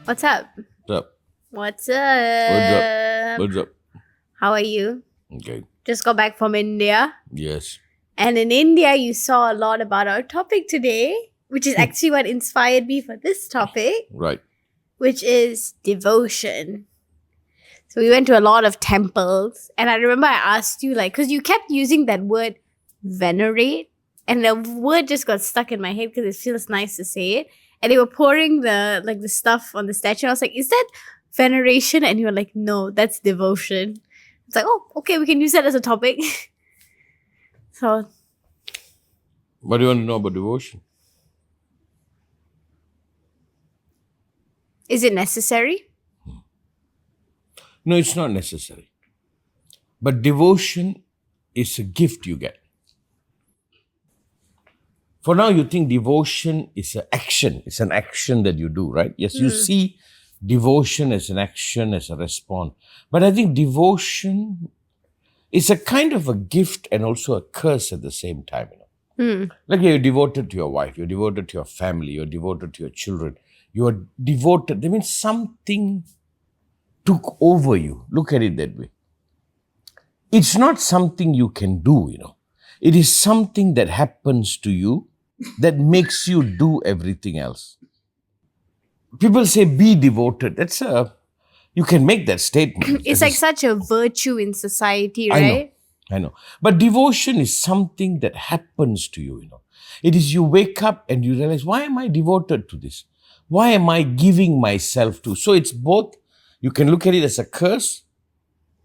What's up? What's up? What's What's up? up? What's up? How are you? Okay. Just got back from India. Yes. And in India, you saw a lot about our topic today, which is actually what inspired me for this topic, Right. which is devotion. So we went to a lot of temples. And I remember I asked you, because you kept using that word venerate. And the word just got stuck in my head because it feels nice to say it. And they were pouring the stuff on the statue. I was like, is that veneration? And you were like, no, that's devotion. It's like, oh, okay, we can use that as a topic. So, What do you want to know about devotion? is it necessary? No, it's not necessary. But devotion is a gift you get. For now, you think devotion is an action. It's an action that you do, right? Yes, you see devotion as an action, as a response. But I think devotion is a kind of a gift and also a curse at the same time. Like you're devoted to your wife, you're devoted to your family, you're devoted to your children. You are devoted. That means something took over you. Look at it that way. It's not something you can do, It is something that happens to you that makes you do everything else. People say be devoted. You can make that statement. It's like such a virtue in society, I know. right? I know. But devotion is something that happens to you, It is you wake up and you realize, why am I devoted to this? Why am I giving myself to? So it's both. You can look at it as a curse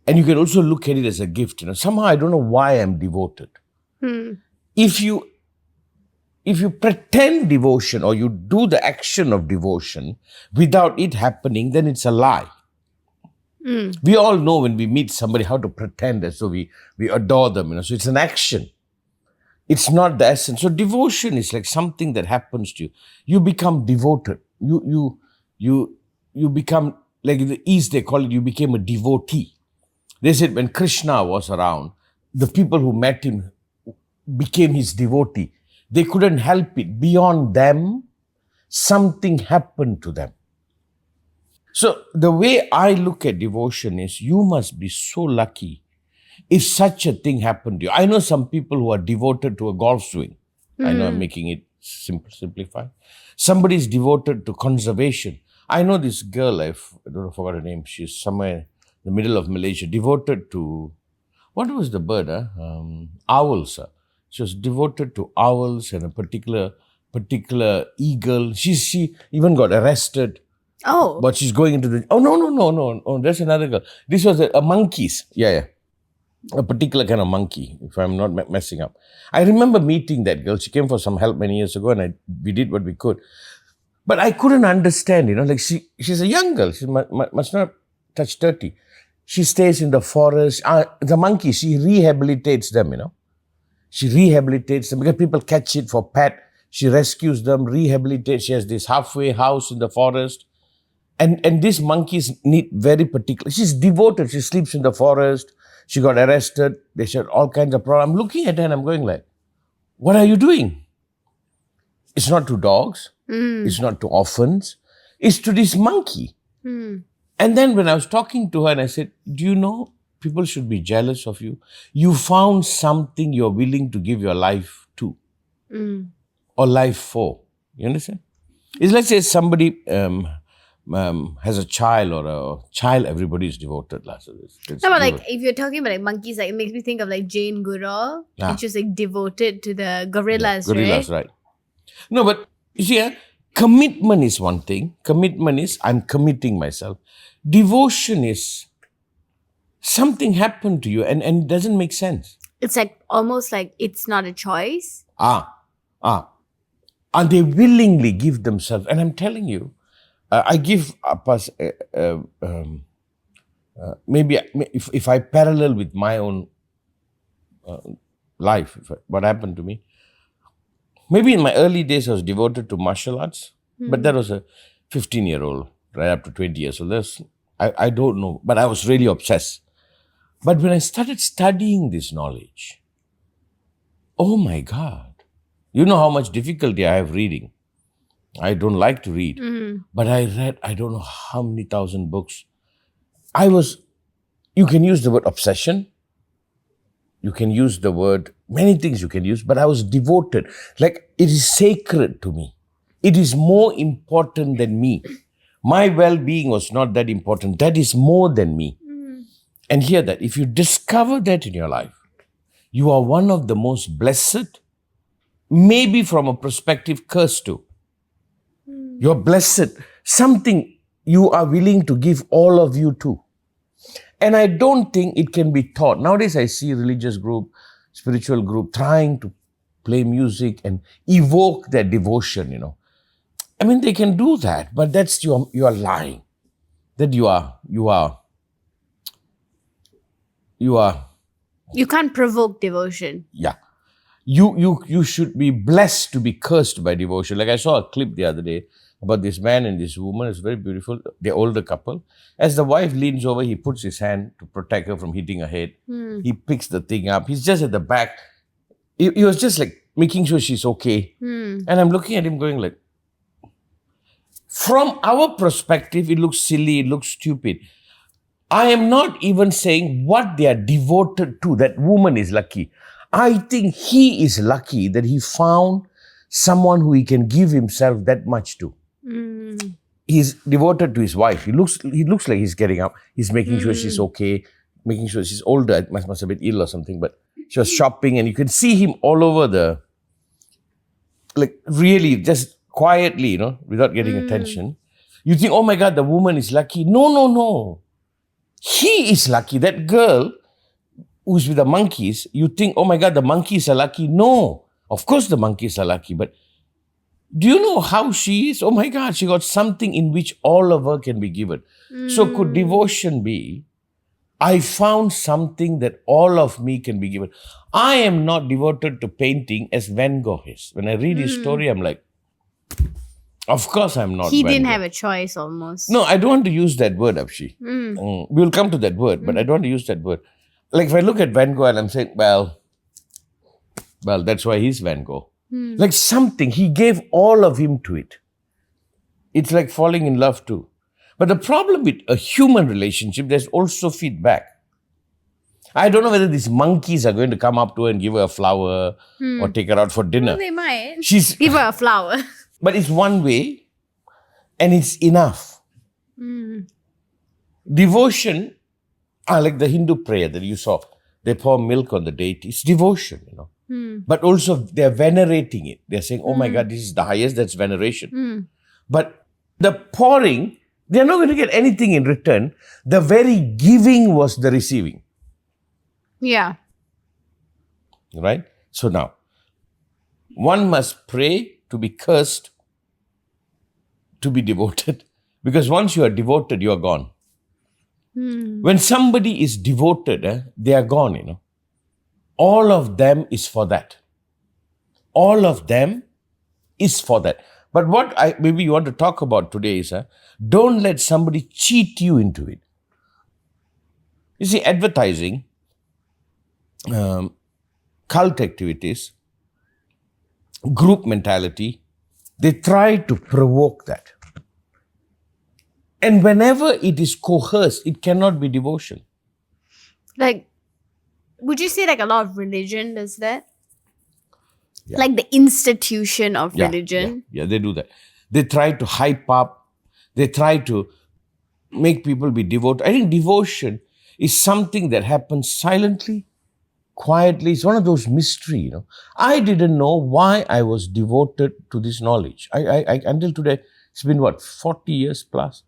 and you can also look at it as a gift. Somehow I don't know why I'm devoted. If you pretend devotion or you do the action of devotion without it happening, then it's a lie. We all know when we meet somebody how to pretend as though we adore them. So it's an action. It's not the essence. So devotion is like something that happens to you. You become devoted. You become, like in the East they call it, you became a devotee. They said when Krishna was around, the people who met him became his devotee. They couldn't help it. Beyond them, something happened to them. So the way I look at devotion is you must be so lucky if such a thing happened to you. I know some people who are devoted to a golf swing. I know I'm making it simplified. Somebody is devoted to conservation. I know this girl, I don't know, forgot her name. She's somewhere in the middle of Malaysia, devoted to, what was the bird? Owls. She was devoted to owls and a particular eagle. She even got arrested. Oh. But she's going into the... No, that's another girl. This was a monkeys. Yeah. A particular kind of monkey, if I'm not messing up. I remember meeting that girl. She came for some help many years ago and we did what we could. But I couldn't understand, like she's a young girl. She must not touch 30. She stays in the forest. The monkey, she rehabilitates them, She rehabilitates them because people catch it for pet. She rescues them, rehabilitates. She has this halfway house in the forest. And these monkeys need very particular. She's devoted. She sleeps in the forest. She got arrested. They said all kinds of problems. I'm looking at her and I'm going like, what are you doing? It's not to dogs. It's not to orphans. It's to this monkey. And then when I was talking to her and I said, do you know people should be jealous of you? You found something you're willing to give your life to or life for. You understand? It's let's say somebody has a child or a child, everybody is devoted. So but if you're talking about monkeys, it makes me think of Jane Goodall. And she was devoted to the gorillas, right? No, but you see, commitment is one thing. Commitment is I'm committing myself. Devotion is something happened to you and it doesn't make sense. It's almost like it's not a choice. And they willingly give themselves. And I'm telling you, I give maybe if I parallel with my own life, what happened to me. Maybe in my early days I was devoted to martial arts, but that was a 15-year-old, right up to 20 years old. I don't know, but I was really obsessed. But when I started studying this knowledge, oh my God, you know how much difficulty I have reading. I don't like to read. But I read, I don't know how many thousand books. You can use the word obsession. You can use the word, many things you can use, but I was devoted. Like, it is sacred to me. It is more important than me. My well-being was not that important. That is more than me. And hear that. If you discover that in your life, you are one of the most blessed, maybe from a perspective cursed too. You're blessed. Something you are willing to give all of you to. And I don't think it can be taught. Nowadays, I see religious group, spiritual group trying to play music and evoke their devotion, I mean, they can do that, but that's you are lying. That you can't provoke devotion. Yeah. You should be blessed to be cursed by devotion. Like I saw a clip the other day about this man and this woman. It's very beautiful. They're older couple. As the wife leans over, he puts his hand to protect her from hitting her head. He picks the thing up. He's just at the back. He was just like making sure she's okay. And I'm looking at him going like, from our perspective, it looks silly, it looks stupid. I am not even saying what they are devoted to. That woman is lucky. I think he is lucky that he found someone who he can give himself that much to. He's devoted to his wife. He looks like he's getting up. He's making sure she's okay, making sure she's older. Must have been ill or something, but she was shopping and you can see him all over like really just quietly, without getting attention. You think, oh my God, the woman is lucky. No. He is lucky. That girl who's with the monkeys, you think, oh my God, the monkeys are lucky. No, of course the monkeys are lucky. But do you know how she is? Oh my God, she got something in which all of her can be given. So could devotion be, I found something that all of me can be given. I am not devoted to painting as Van Gogh is. When I read his story, I'm like, of course I'm not. He didn't have a choice almost. No, I don't want to use that word, Abshi. We'll come to that word, but I don't want to use that word. Like if I look at Van Gogh and I'm saying, well, that's why he's Van Gogh. Like something, he gave all of him to it. It's like falling in love too. But the problem with a human relationship, there's also feedback. I don't know whether these monkeys are going to come up to her and give her a flower or take her out for dinner. Well, they might. Give her a flower. But it's one way and it's enough. Devotion, like the Hindu prayer that you saw, they pour milk on the deity. It's devotion, But also they're venerating it. They're saying, oh my God, this is the highest, that's veneration. But the pouring, they're not going to get anything in return. The very giving was the receiving. Yeah. Right? So now, one must pray to be cursed, to be devoted. Because once you are devoted, you are gone. When somebody is devoted, they are gone, All of them is for that. All of them is for that. But what maybe you want to talk about today is, don't let somebody cheat you into it. You see, advertising, cult activities, group mentality, they try to provoke that. And whenever it is coerced, it cannot be devotion. Like, would you say like a lot of religion does that? Yeah. Like the institution of religion? Yeah, they do that. They try to hype up. They try to make people be devoted. I think devotion is something that happens silently, quietly. It's one of those mysteries, I didn't know why I was devoted to this knowledge. I until today, it's been 40 years plus.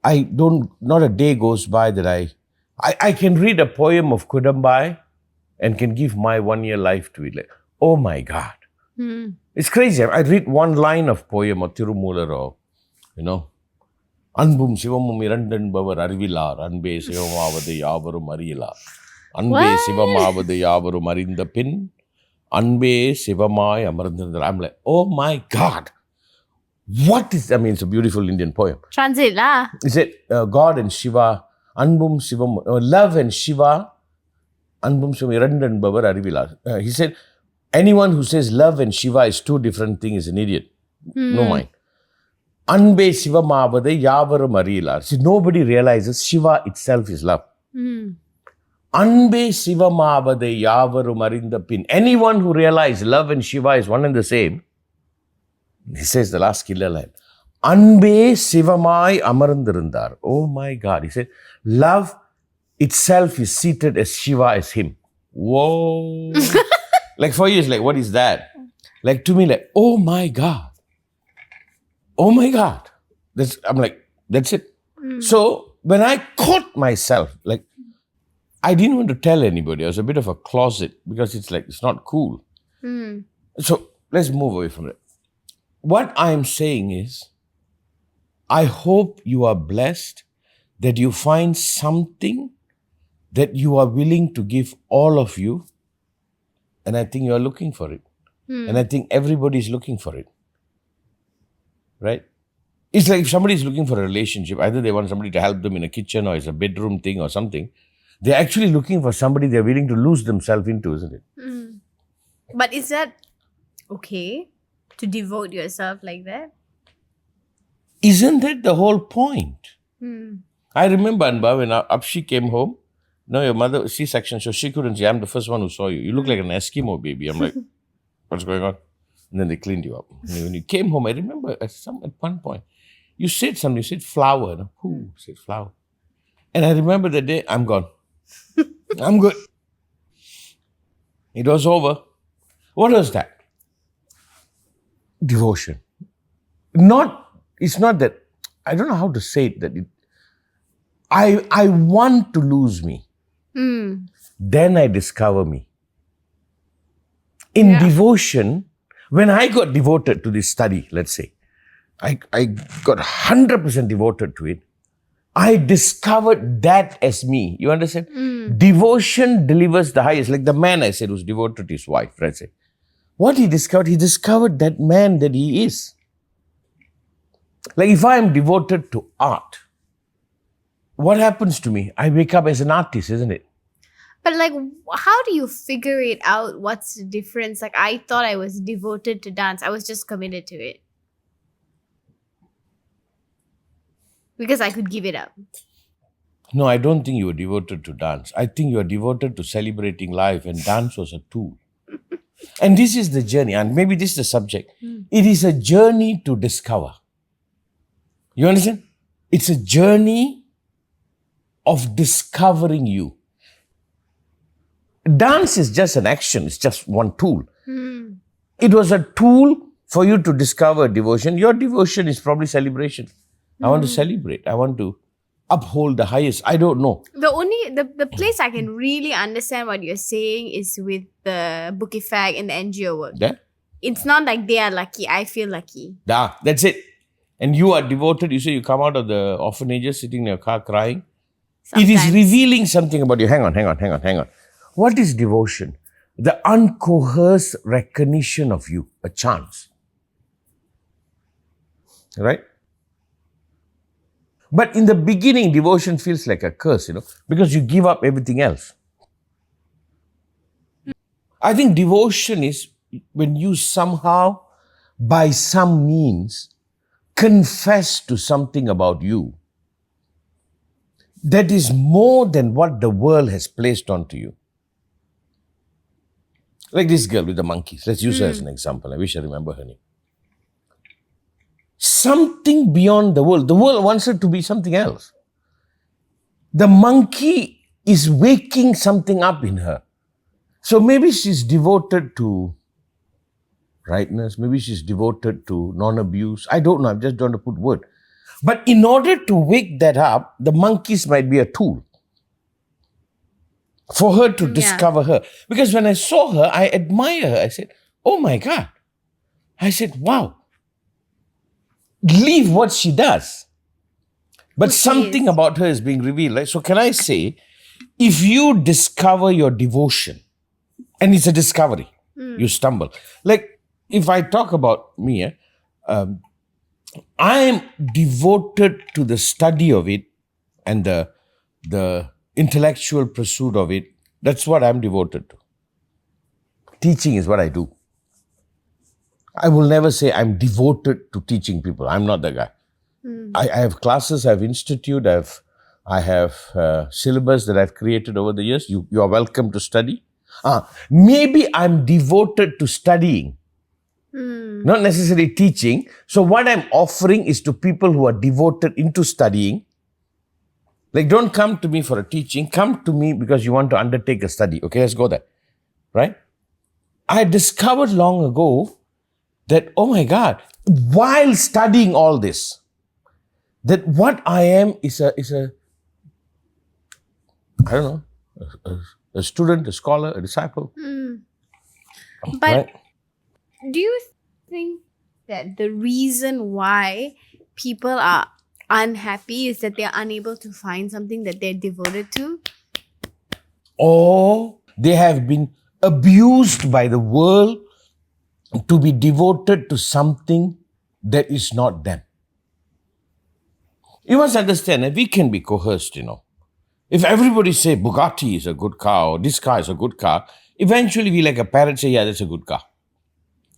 Not a day goes by that I can read a poem of Kudambai and can give my 1 year life to it. Like, oh my God. It's crazy. I read one line of poem or Tirumular or, Anbum Sivamum Irandan Bavar Arvilar, Anbe Sivamavadu Yavarum Arila. Anbe Sivamavadu Yavarum Arinda Pin. Anbe Sivamai Amarandandra. I'm like, oh my God. What is, it's a beautiful Indian poem. Translate lah. He said, God and Shiva, Anbum Shivam, love and Shiva, Anbum Shivam Irandan Bavar Arivila. He said, anyone who says love and Shiva is two different things is an idiot. No mind. Anbe Sivamavade Yavaram Arilar. See, nobody realizes Shiva itself is love. Anbe Sivamavade Yavarum Arindapin. Anyone who realizes love and Shiva is one and the same, he says the last killer line. Anbe Sivamai Amarandharandar. Oh my God. He said, love itself is seated as Shiva as him. Whoa. Like for you, it's like, what is that? Like to me, like, oh my God. Oh my God. I'm like, that's it. So when I caught myself, like, I didn't want to tell anybody. I was a bit of a closet because it's like, it's not cool. So let's move away from it. What I'm saying is, I hope you are blessed that you find something that you are willing to give all of you. And I think you are looking for it. And I think everybody is looking for it. Right? It's like if somebody is looking for a relationship, either they want somebody to help them in a kitchen or it's a bedroom thing or something. They're actually looking for somebody they're willing to lose themselves into, isn't it? But is that okay to devote yourself like that? Isn't that the whole point? I remember, Anba, when Apshi came home, your mother, C-section, so she couldn't see. I'm the first one who saw you. You look like an Eskimo baby. I'm like, what's going on? And then they cleaned you up. And when you came home, I remember at one point, you said something, you said flower. No? Who said flower? And I remember the day, I'm gone. I'm good. It was over. What was that? Devotion. It's not that, I don't know how to say it, that I want to lose me. Then I discover me. In devotion, when I got devoted to this study, let's say, I got 100% devoted to it, I discovered that as me. You understand? Devotion delivers the highest. Like the man I said who's devoted to his wife, let's say. What he discovered that man that he is. Like if I am devoted to art, what happens to me? I wake up as an artist, isn't it? But like, how do you figure it out? What's the difference? Like, I thought I was devoted to dance. I was just committed to it. Because I could give it up. No, I don't think you were devoted to dance. I think you are devoted to celebrating life, and dance was a tool. And this is the journey, and maybe this is the subject. It is a journey to discover. You understand? It's a journey of discovering you. Dance is just an action. It's just one tool. It was a tool for you to discover devotion. Your devotion is probably celebration. I want to celebrate. I want to uphold the highest. I don't know. The place I can really understand what you're saying is with the book effect and the NGO work. Yeah? It's not like they are lucky. I feel lucky. That's it. And you are devoted. You say you come out of the orphanages sitting in your car crying. Sometimes. It is revealing something about you. Hang on. What is devotion? The uncoerced recognition of you, a chance. Right? But in the beginning, devotion feels like a curse, because you give up everything else. I think devotion is when you somehow, by some means, confess to something about you that is more than what the world has placed onto you. Like this girl with the monkeys. Let's use her as an example. I wish I remember her name. Something beyond the world. The world wants her to be something else. The monkey is waking something up in her. So maybe she's devoted to rightness. Maybe she's devoted to non-abuse. I don't know. I'm just trying to put word. But in order to wake that up, the monkeys might be a tool for her to discover her. Because when I saw her, I admire her. I said, oh my God. I said, wow. Leave what she does. But something about her is being revealed. Right? So can I say, if you discover your devotion, and it's a discovery, you stumble. Like if I talk about me, I am devoted to the study of it and the intellectual pursuit of it. That's what I'm devoted to. Teaching is what I do. I will never say I'm devoted to teaching people. I'm not that guy. I have classes, I have institute, I have syllabus that I've created over the years. You are welcome to study. Maybe I'm devoted to studying, not necessarily teaching. So what I'm offering is to people who are devoted into studying. Like, don't come to me for a teaching. Come to me because you want to undertake a study. Okay, let's go there. Right? I discovered long ago that, oh my God, while studying all this, that what I am is a I don't know, a student, a scholar, a disciple. But Right? do you think that the reason why people are unhappy is that they're unable to find something that they're devoted to? Or they have been abused by the world to be devoted to something that is not them. You must understand that we can be coerced, If everybody say Bugatti is a good car or this car is a good car, eventually we like a parent say, yeah, that's a good car.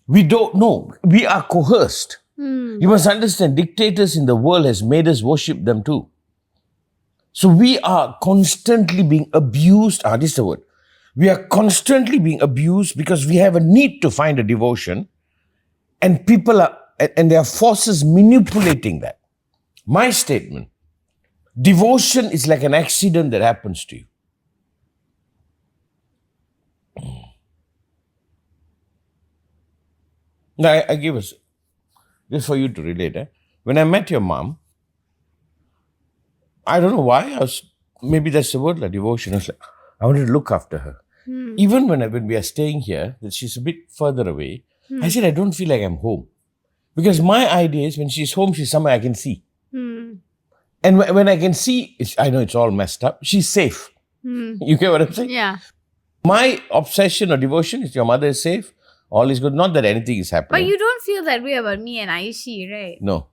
We don't know. We are coerced. You must understand, dictators in the world has made us worship them too. So we are constantly being abused. This is the word. We are constantly being abused because we have a need to find a devotion, and people are, and there are forces manipulating that. My statement, devotion is like an accident that happens to you. Now, I give us, just for you to relate. When I met your mom, I don't know why, maybe that's the word, like devotion. I wanted to look after her. Even when we are staying here, that she's a bit further away, I said, I don't feel like I'm home. Because my idea is when she's home, she's somewhere I can see. And when I can see, I know it's all messed up, she's safe. You get what I'm saying? Yeah. My obsession or devotion is your mother is safe, all is good. Not that anything is happening. But you don't feel that way about me and Aishi, right? No.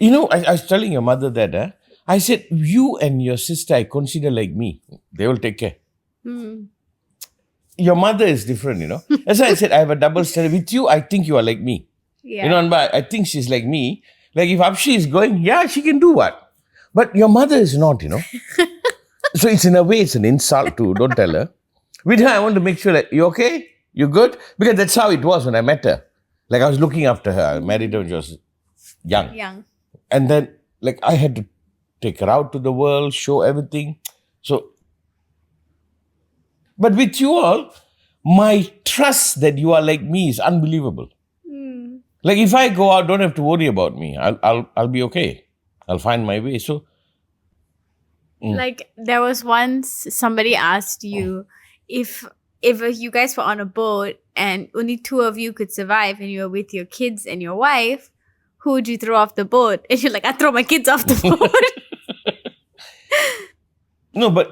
I was telling your mother that, I said, you and your sister, I consider like me. They will take care. Your mother is different, That's why I said I have a double standard. With you, I think you are like me. Yeah. And I think she's like me. Like if Apshi is going, yeah, she can do what? But your mother is not, So it's in a way, it's an insult too. Don't tell her. With her, I want to make sure that, you okay? You good? Because that's how it was when I met her. Like I was looking after her. I married her when she was young. And then like I had to take her out to the world, show everything. So, but with you all, my trust that you are like me is unbelievable. Like if I go out, don't have to worry about me. I'll be okay. I'll find my way. So, like there was once somebody asked you if you guys were on a boat and only two of you could survive and you were with your kids and your wife, who would you throw off the boat? And you're like, I throw my kids off the boat. No, but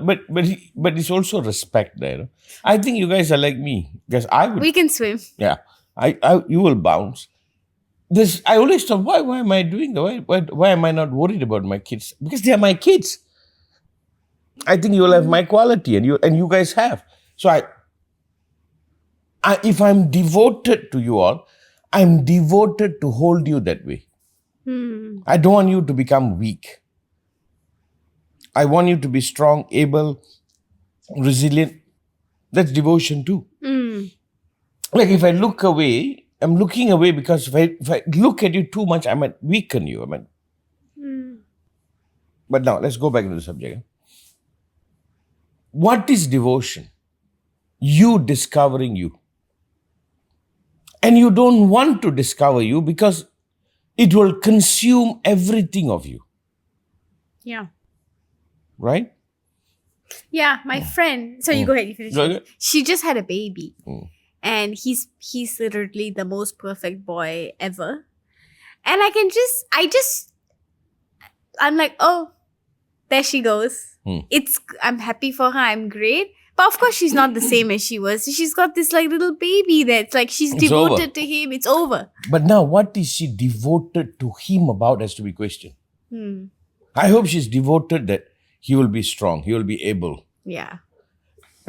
it's also respect there. I think you guys are like me because I would. We can swim. Yeah, you will bounce. I always thought, why am I doing that? Why am I not worried about my kids? Because they are my kids. I think you will have my quality, and you guys have. So if I'm devoted to you all, I'm devoted to hold you that way. I don't want you to become weak. I want you to be strong, able, resilient. That's devotion too. Like if I look away, I'm looking away because if I look at you too much, I might weaken you. But now, let's go back to the subject. What is devotion? You discovering you. And you don't want to discover you because it will consume everything of you. Yeah. Right? Yeah, my friend. So you go ahead, you finish. Go ahead. She just had a baby. And he's literally the most perfect boy ever. And I'm like, oh, there she goes. I'm happy for her. I'm great. But of course, she's not the same as she was. She's got this like little baby that's like she's devoted to him. It's over. But now, what is she devoted to him about has to be questioned. I hope she's devoted that he will be strong. He will be able. Yeah.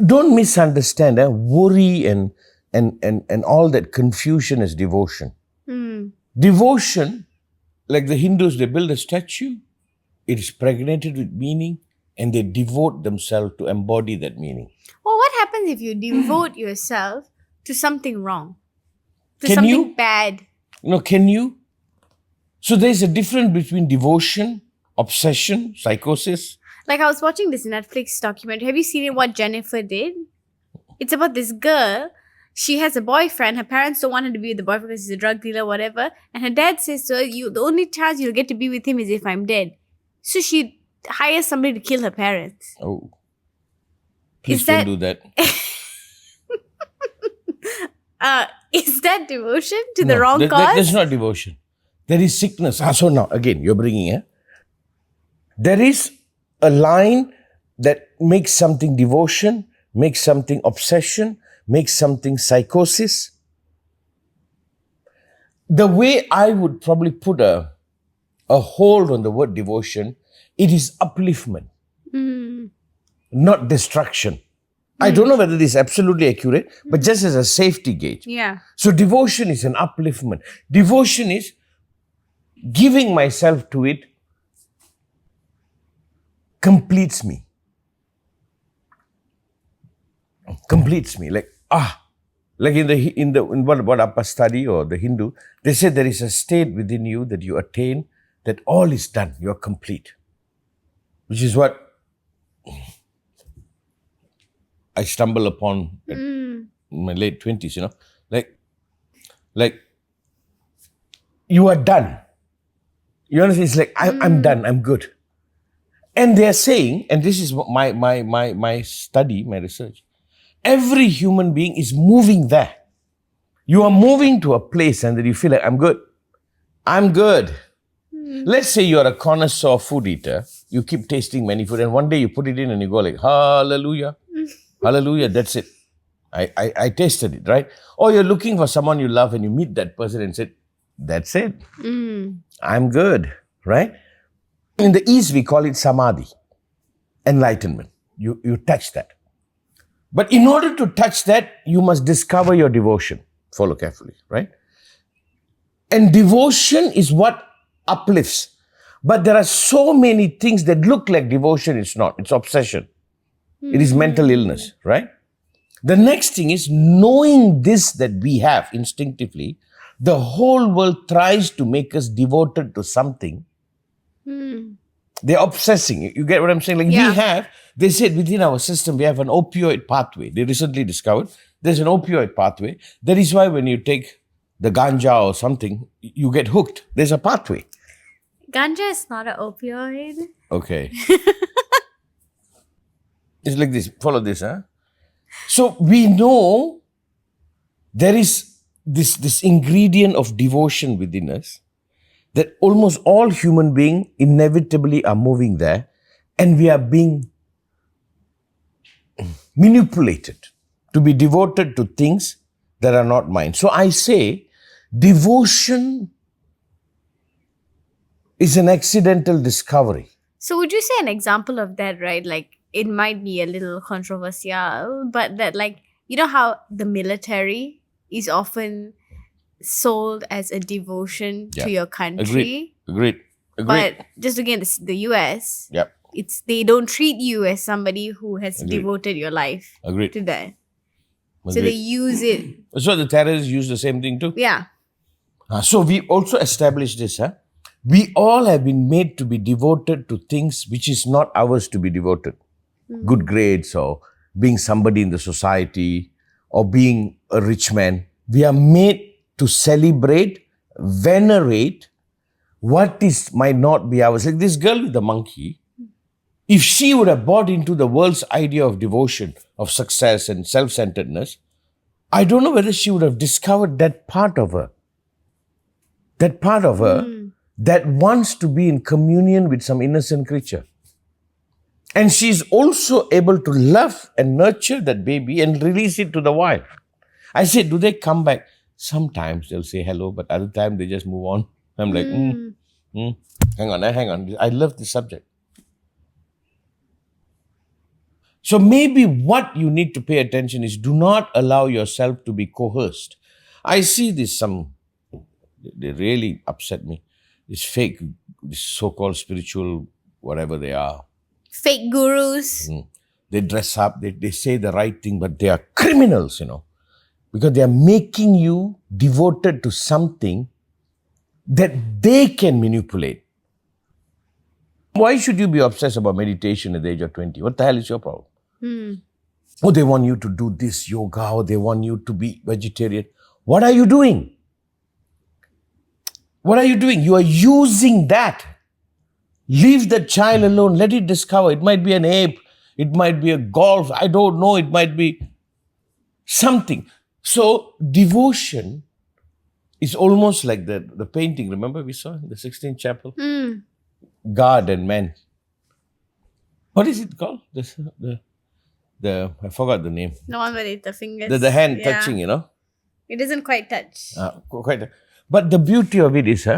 Don't misunderstand. Worry and and all that confusion as devotion. Hmm. Devotion, like the Hindus, they build a statue, it is pregnated with meaning, and they devote themselves to embody that meaning. Well, what happens if you devote yourself to something wrong? To Can something you? bad? Can you? So there's a difference between devotion, obsession, psychosis. Like I was watching this Netflix documentary. Have you seen it, what Jennifer did? It's about this girl. She has a boyfriend. Her parents don't want her to be with the boyfriend because he's a drug dealer, whatever. And her dad says to her, the only chance you'll get to be with him is if I'm dead. So she hires somebody to kill her parents. Oh. Please Is don't do that. Is that devotion to the wrong cause? That's not devotion. There is sickness. So now, again, you're bringing it. There is a line that makes something devotion, makes something obsession, makes something psychosis. The way I would probably put a hold on the word devotion, it is upliftment, not destruction. I don't know whether this is absolutely accurate, but just as a safety gauge. Yeah. So devotion is an upliftment. Devotion is giving myself to it completes me. Completes me. Like in what Appa study or the Hindu, they say there is a state within you that you attain that all is done. You are complete. Which is what I stumble upon in my late 20s, like you are done. You understand? It's like I'm done. I'm good. And they are saying, and this is my study, my research. Every human being is moving there. You are moving to a place and then you feel like I'm good. I'm good. Let's say you're a connoisseur food eater. You keep tasting many food and one day you put it in and you go like, hallelujah. Hallelujah, that's it. I tasted it, right? Or you're looking for someone you love and you meet that person and say, that's it. I'm good, right? In the East, we call it samadhi, enlightenment. You touch that. But in order to touch that, you must discover your devotion. Follow carefully, right? And devotion is what uplifts. But there are so many things that look like devotion. It's not. It's obsession. It is mental illness, right? The next thing is knowing this that we have instinctively. The whole world tries to make us devoted to something. They're obsessing. You get what I'm saying? Like they said within our system, we have an opioid pathway. They recently discovered there's an opioid pathway. That is why when you take the ganja or something, you get hooked. There's a pathway. Ganja is not an opioid. Okay. It's like this. Follow this, huh? So we know there is this ingredient of devotion within us that almost all human beings inevitably are moving there and we are being manipulated to be devoted to things that are not mine. So I say devotion is an accidental discovery. So would you say an example of that, right? Like it might be a little controversial, but that like, you know how the military is often sold as a devotion to your country. Agreed. But just again, the US, they don't treat you as somebody who has devoted your life to that. So they use it. So the terrorists use the same thing too? Yeah. So we also established this, huh? We all have been made to be devoted to things which is not ours to be devoted. Good grades or being somebody in the society or being a rich man. We are made to celebrate, venerate what might not be ours. Like this girl with the monkey, if she would have bought into the world's idea of devotion, of success and self-centeredness, I don't know whether she would have discovered that part of her. That part of her that wants to be in communion with some innocent creature. And she's also able to love and nurture that baby and release it to the wild. I said, do they come back? Sometimes they'll say hello, but other time they just move on. I'm like, hang on. I love this subject. So maybe what you need to pay attention is do not allow yourself to be coerced. I see this they really upset me. This fake, this so-called spiritual, whatever they are. Fake gurus. They dress up, they say the right thing, but they are criminals, because they are making you devoted to something that they can manipulate. Why should you be obsessed about meditation at the age of 20? What the hell is your problem? Oh, they want you to do this yoga, or they want you to be vegetarian. What are you doing? What are you doing? You are using that. Leave the child alone. Let it discover. It might be an ape. It might be a golf. I don't know. It might be something. So devotion is almost like the painting. Remember we saw in the 16th chapel? God and man. What is it called? The I forgot the name. The one where the fingers. The hand touching, It doesn't quite touch. Quite. But the beauty of it is,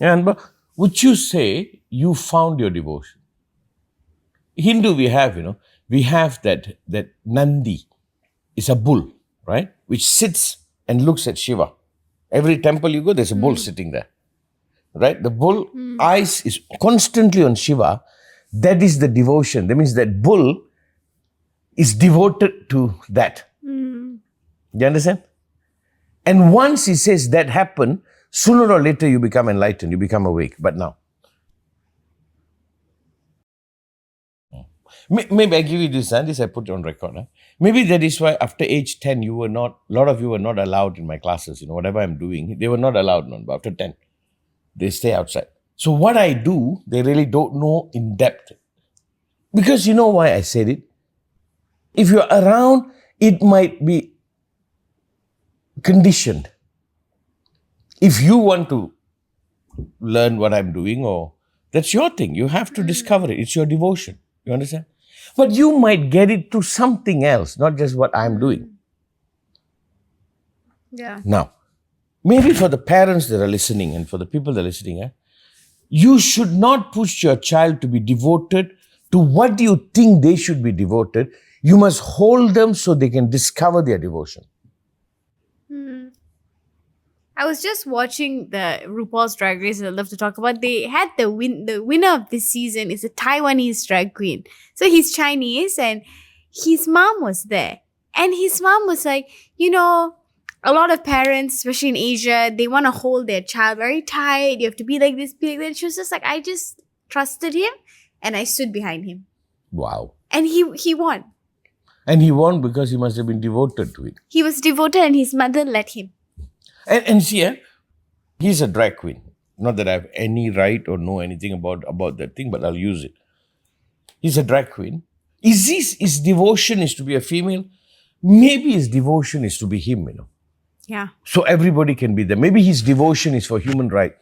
and would you say you found your devotion? Hindu we have that Nandi is a bull, right? Which sits and looks at Shiva. Every temple you go, there's a bull sitting there. Right? The bull eyes is constantly on Shiva. That is the devotion. That means that bull is devoted to that. You understand? And once he says that happened, sooner or later you become enlightened, you become awake. But now, maybe I give you this I put it on record. Maybe that is why after age 10, a lot of you were not allowed in my classes, whatever I'm doing, they were not allowed, but after 10, they stay outside. So what I do, they really don't know in depth. Because you know why I said it? If you're around, it might be conditioned. If you want to learn what I'm doing, or that's your thing, you have to discover it. It's your devotion. You understand? But you might get it to something else, not just what I'm doing. Yeah. Now, maybe for the parents that are listening and for the people that are listening, you should not push your child to be devoted to what you think they should be devoted. You must hold them so they can discover their devotion. I was just watching the RuPaul's Drag Race, I'd love to talk about. They had the winner of this season is a Taiwanese drag queen. So he's Chinese and his mom was there. And his mom was like, a lot of parents, especially in Asia, they want to hold their child very tight. You have to be like this, be like that. She was just like, I just trusted him and I stood behind him. Wow. And he won. And he won because he must have been devoted to it. He was devoted and his mother let him. And see, he's a drag queen. Not that I have any right or know anything about that thing, but I'll use it. He's a drag queen. His devotion is to be a female? Maybe his devotion is to be him, Yeah. So everybody can be there. Maybe his devotion is for human rights.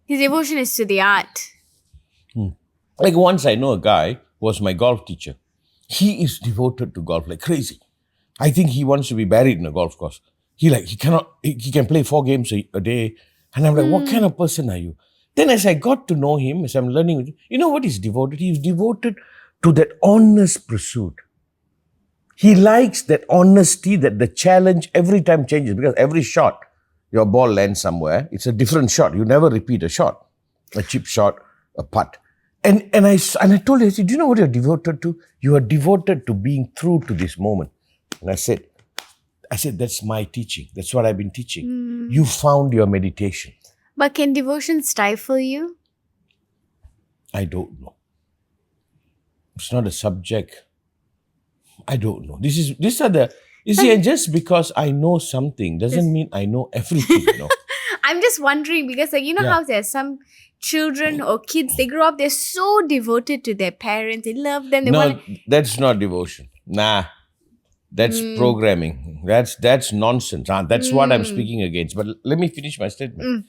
His devotion is to the art. Like once I know a guy who was my golf teacher. He is devoted to golf like crazy. I think he wants to be buried in a golf course. He can play 4 games a day. And I'm like, what kind of person are you? Then as I got to know him, as I'm learning with him, you know what he's devoted? He's devoted to that honest pursuit. He likes that honesty, that the challenge every time changes, because every shot, your ball lands somewhere, it's a different shot. You never repeat a shot, a chip shot, a putt. And I told him, I said, do you know what you're devoted to? You are devoted to being true to this moment. And I said, that's my teaching. That's what I've been teaching. You found your meditation. But can devotion stifle you? I don't know. It's not a subject. I don't know. And just because I know something doesn't mean I know everything, I'm just wondering because how there's some children or kids, they grow up, they're so devoted to their parents, they love them. That's not devotion. Nah. That's programming. That's nonsense. That's what I'm speaking against. But let me finish my statement.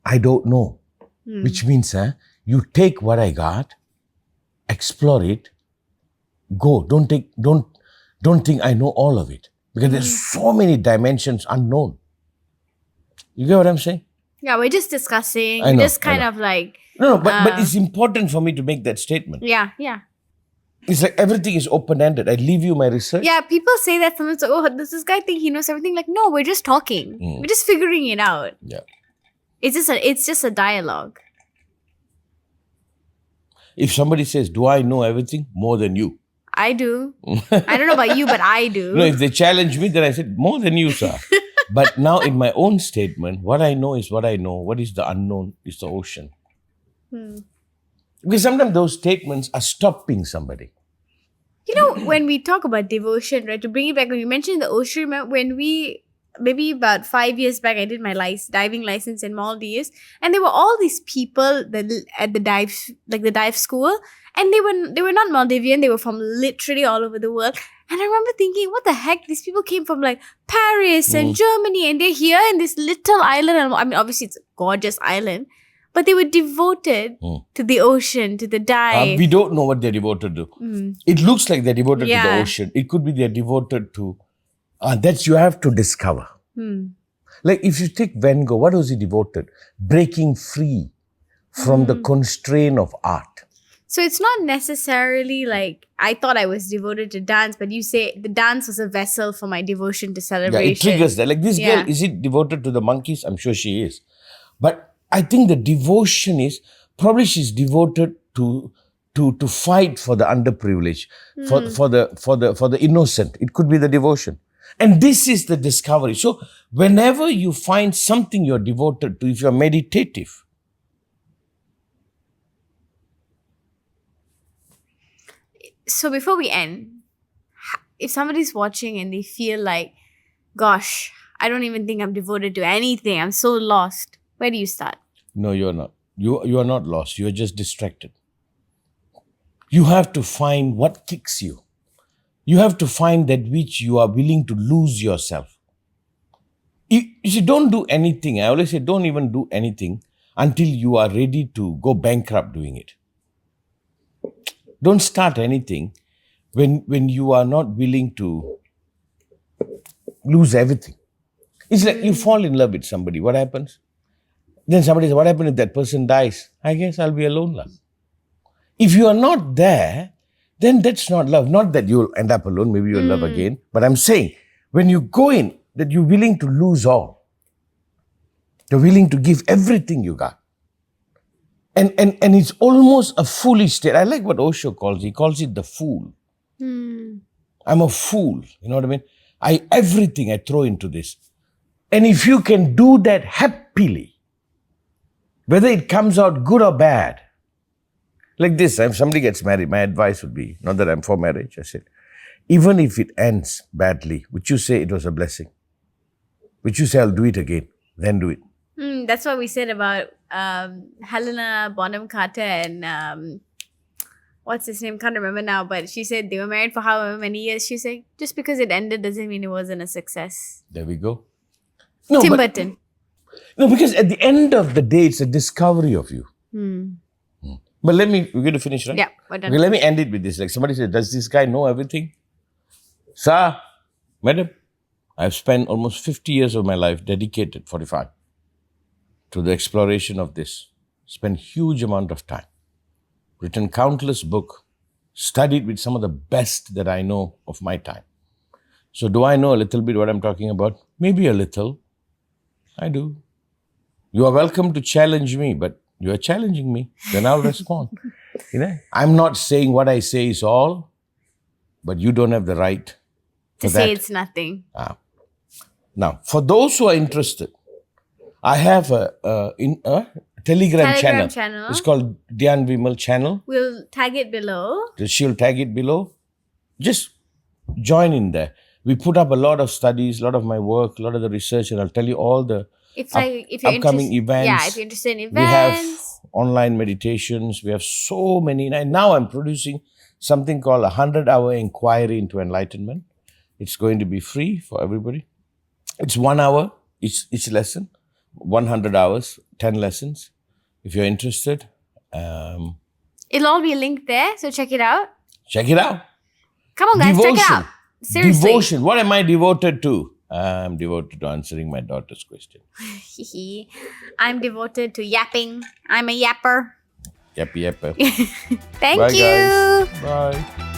I don't know. Which means you take what I got, explore it, go. Don't think I know all of it. Because there's so many dimensions unknown. You get what I'm saying? Yeah, we're just discussing. I know, just kind of like... No, but it's important for me to make that statement. Yeah. It's like everything is open-ended. I leave you my research. Yeah, people say that sometimes, oh, does this guy think he knows everything? Like, no, we're just talking. We're just figuring it out. Yeah. It's just a dialogue. If somebody says, do I know everything? More than you. I do. I don't know about you, but I do. If they challenge me, then I said, more than you, sir. But now in my own statement, what I know is what I know. What is the unknown is the ocean. Because sometimes those statements are stopping somebody. You know, when we talk about devotion, right, to bring it back, when you mentioned the ocean, when maybe about 5 years back, I did my diving license in Maldives, and there were all these people at the dive school, and they were not Maldivian, they were from literally all over the world. And I remember thinking, what the heck? These people came from like Paris and Germany, and they're here in this little island. And I mean, obviously it's a gorgeous island, but they were devoted to the ocean, to the dive. We don't know what they're devoted to. It looks like they're devoted to the ocean. It could be they're devoted to... that you have to discover. Like if you take Van Gogh, what was he devoted? Breaking free from the constraint of art. So it's not necessarily like I thought I was devoted to dance, but you say the dance was a vessel for my devotion to celebration. Yeah, it triggers that. Like this girl, is it devoted to the monkeys? I'm sure she is. But I think the devotion is probably she's devoted to fight for the underprivileged, for the innocent. It could be the devotion. And this is the discovery. So whenever you find something you're devoted to, if you're meditative, so before we end, if somebody's watching and they feel like, gosh, I don't even think I'm devoted to anything, I'm so lost, where do you start? No, you're not. You are not lost. You're just distracted. You have to find what kicks you. You have to find that which you are willing to lose yourself. You see, don't do anything. I always say, don't even do anything until you are ready to go bankrupt doing it. Don't start anything when you are not willing to lose everything. It's like you fall in love with somebody. What happens? Then somebody says, what happens if that person dies? I guess I'll be alone, love. If you are not there, then that's not love. Not that you'll end up alone, maybe you'll love again. But I'm saying, when you go in, that you're willing to lose all. You're willing to give everything you got. And it's almost a foolish state. I like what Osho calls it. He calls it the fool. I'm a fool. You know what I mean? Everything I throw into this. And if you can do that happily, whether it comes out good or bad, like this, if somebody gets married, my advice would be, not that I'm for marriage, I said, even if it ends badly, would you say it was a blessing? Would you say, I'll do it again? Then do it. That's what we said about Helena Bonham Carter and what's his name? Can't remember now. But she said they were married for however many years. She said, just because it ended doesn't mean it wasn't a success. There we go. Tim Burton. No, because at the end of the day, it's a discovery of you. But we're going to finish, right? Yeah, we're done. Okay, let me end it with this. Like somebody said, does this guy know everything? Sir, madam, I've spent almost 50 years of my life dedicated, 45, to the exploration of this. Spent huge amount of time. Written countless books. Studied with some of the best that I know of my time. So do I know a little bit what I'm talking about? Maybe a little. I do. You are welcome to challenge me, but you are challenging me. Then I'll respond. I'm not saying what I say is all, but you don't have the right to say it's nothing. Now, for those who are interested, I have a Telegram channel. It's called Dhyan Vimal channel. We'll tag it below. She'll tag it below. Just join in there. We put up a lot of studies, a lot of my work, a lot of the research, and I'll tell you all the if you're upcoming events. Yeah, if you're interested in events. We have online meditations. We have so many. And now I'm producing something called a 100-hour inquiry into enlightenment. It's going to be free for everybody. It's 1 hour each lesson. 100 hours, 10 lessons. If you're interested. It'll all be linked there, so check it out. Check it out. Come on, guys, check it out. Seriously. Devotion. What am I devoted to? I'm devoted to answering my daughter's question. I'm devoted to yapping. I'm a yapper. Yappy yapper. Thank Bye, you. Guys. Bye.